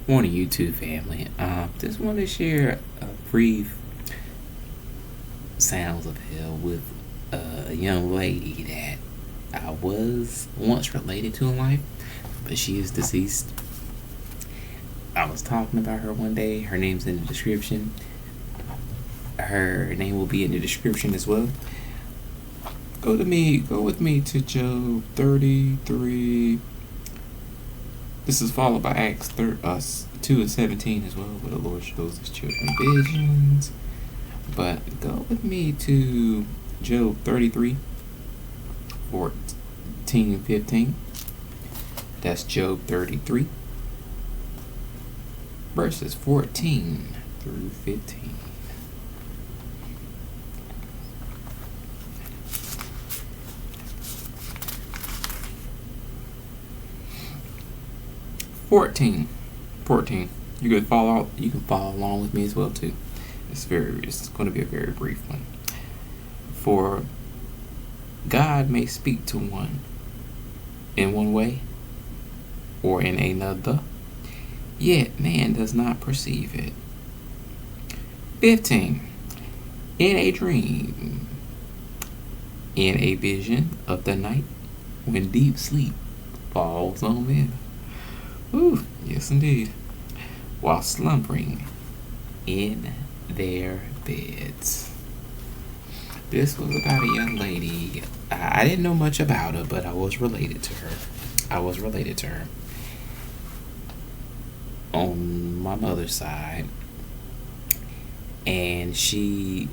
Morning, YouTube family. Just want to share a brief sounds of hell with a young lady that I was once related to in life, but she is deceased. I was talking about her one day. Her name's in the description. Her name will be in the description as well. Go with me to Job 33. This is followed by Acts 2 and 17 as well, where the Lord shows his children visions. But go with me to Job 33, 14 and 15. That's Job 33, verses 14 through 15. Fourteen. You can follow along with me as well too. It's going to be a very brief one. For God may speak to one in one way or in another, yet man does not perceive it. 15. In a dream, in a vision of the night, when deep sleep falls on men. Ooh, yes indeed. While slumbering in their beds. This was about a young lady. I didn't know much about her, but I was related to her. On my mother's side. And she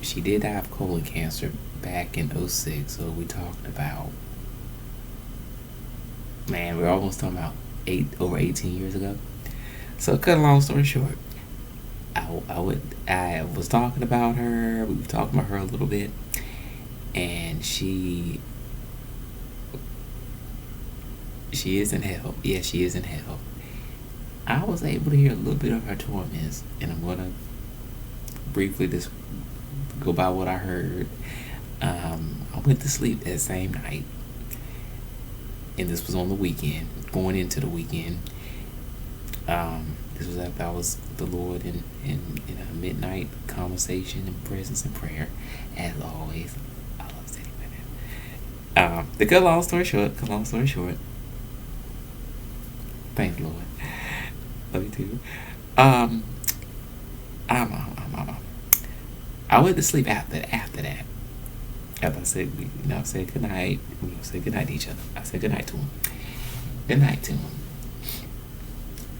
did die of colon cancer back in 2006. So we talked about, man, we're almost talking about over 18 years ago. So cut a long story short, I was talking about her. We were talking about her a little bit, and she is in hell. Yeah, she is in hell. I was able to hear a little bit of her torments, and I'm gonna briefly just go by what I heard. I went to sleep that same night, and this was on the weekend, going into the weekend. This was after I was with the Lord in a midnight conversation and presence and prayer, as always. I love sitting with it. The cut long story short. Thanks, Lord. Love you too. I went to sleep after that. After I said, said good night. We said good night to each other. I said good night to him. Good night to him.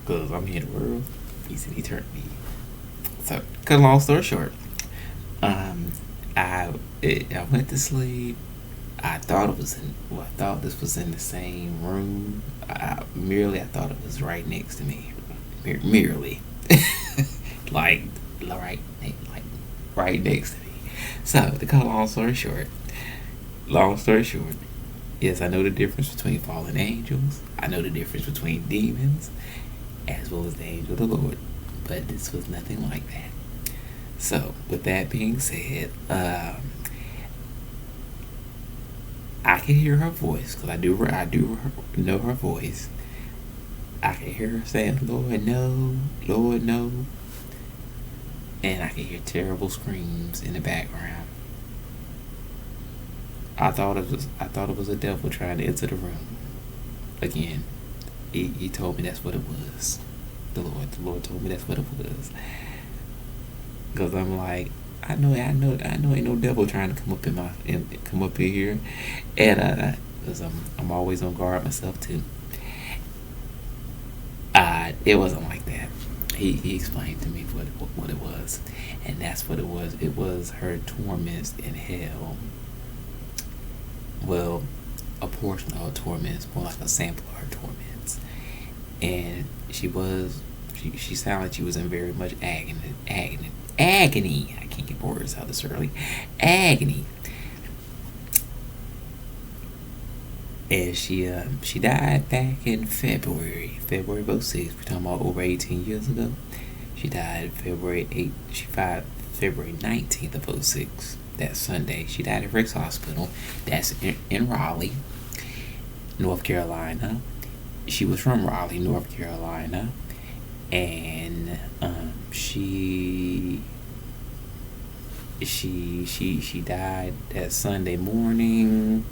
Because I'm here in the world, he's in eternity. So, cut a long story short. I went to sleep. I thought this was in the same room. I thought it was right next to me. Merely. like right next to me. So, to cut a long story short, yes, I know the difference between fallen angels. I know the difference between demons, as well as the angel of the Lord. But this was nothing like that. So, with that being said, I can hear her voice, because I do know her voice. I can hear her saying, Lord, no. And I can hear terrible screams in the background. I thought it was a devil trying to enter the room. Again, he told me that's what it was. The Lord told me that's what it was. Because I'm like, I know ain't no devil trying to come up in here, and because I'm always on guard myself too. It wasn't like that. He explained to me what it was, and that's what it was. It was her torments in hell. Well, a portion of her torments, more like a sample of her torments, and she sounded like she was in very much agony. I can't get words out this early. Agony. And she died back in February of 2006. We're talking about over 18 years ago. She died February 19th of 2006. That Sunday. She died at Rick's Hospital. That's in Raleigh, North Carolina. she was from Raleigh, North Carolina, and she died that Sunday morning.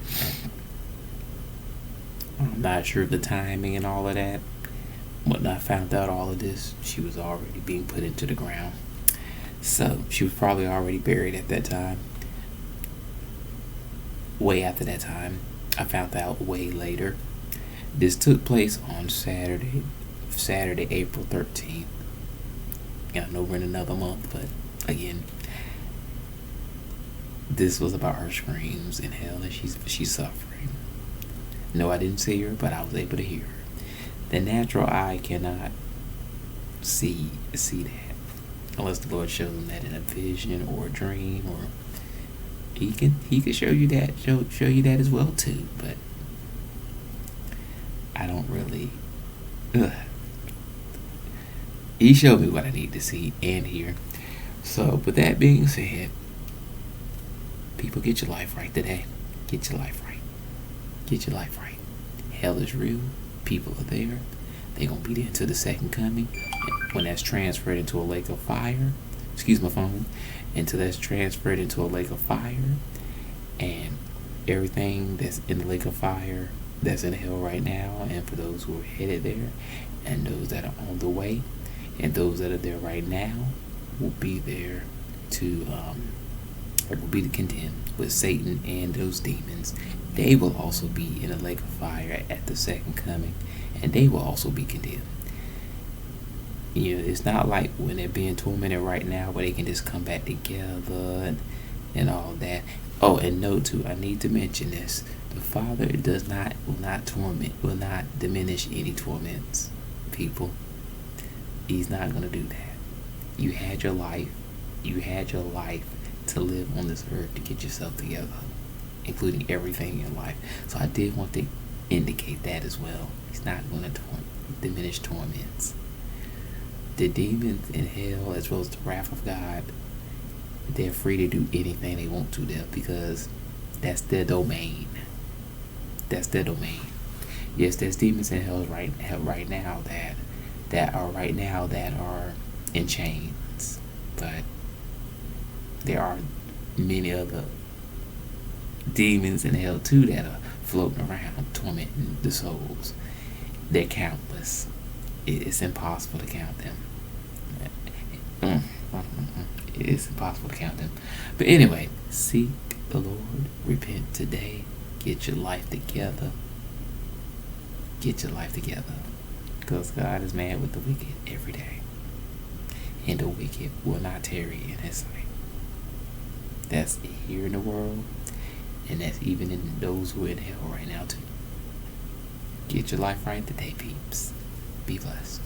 I'm not sure of the timing and all of that. When I found out all of this, she was already being put into the ground. So she was probably already buried at that time. Way after that time, I found out way later. This took place on Saturday, April 13th. I know we're in another month, but again, this was about her screams in hell, and she's suffering. No, I didn't see her, but I was able to hear her. The natural eye cannot see that unless the Lord shows them that in a vision or a dream, or he can show you that show you that as well too. But I don't really. He showed me what I need to see and hear. So, with that being said, people, get your life right today. Get your life right. Get your life right. Hell is real. People are there. They're going to be there until the second coming. When that's transferred into a lake of fire. Excuse my phone. Until that's transferred into a lake of fire. And everything that's in the lake of fire that's in hell right now, and for those who are headed there, and those that are on the way, and those that are there right now, will be there to contend with Satan and those demons. They will also be in a lake of fire at the second coming, and they will also be condemned. It's not like when they're being tormented right now where they can just come back together and all that. Oh, and note too, I need to mention this. The Father will not diminish any torments, people. He's not going to do that. You had your life to live on this earth to get yourself together, including everything in your life. So I did want to indicate that as well. He's not going to diminish torments. The demons in hell, as well as the wrath of God, they're free to do anything they want to there, because that's their domain. That's their domain. Yes, there's demons in hell right now that are in chains, but there are many other demons in hell too that are floating around tormenting the souls. They're countless. It's impossible to count them. It's impossible to count them. But anyway, seek the Lord, repent today, get your life together. Get your life together, because God is mad with the wicked every day, and the wicked will not tarry in His sight. That's here in the world, and that's even in those who are in hell right now too. Get your life right today, peeps. Be blessed.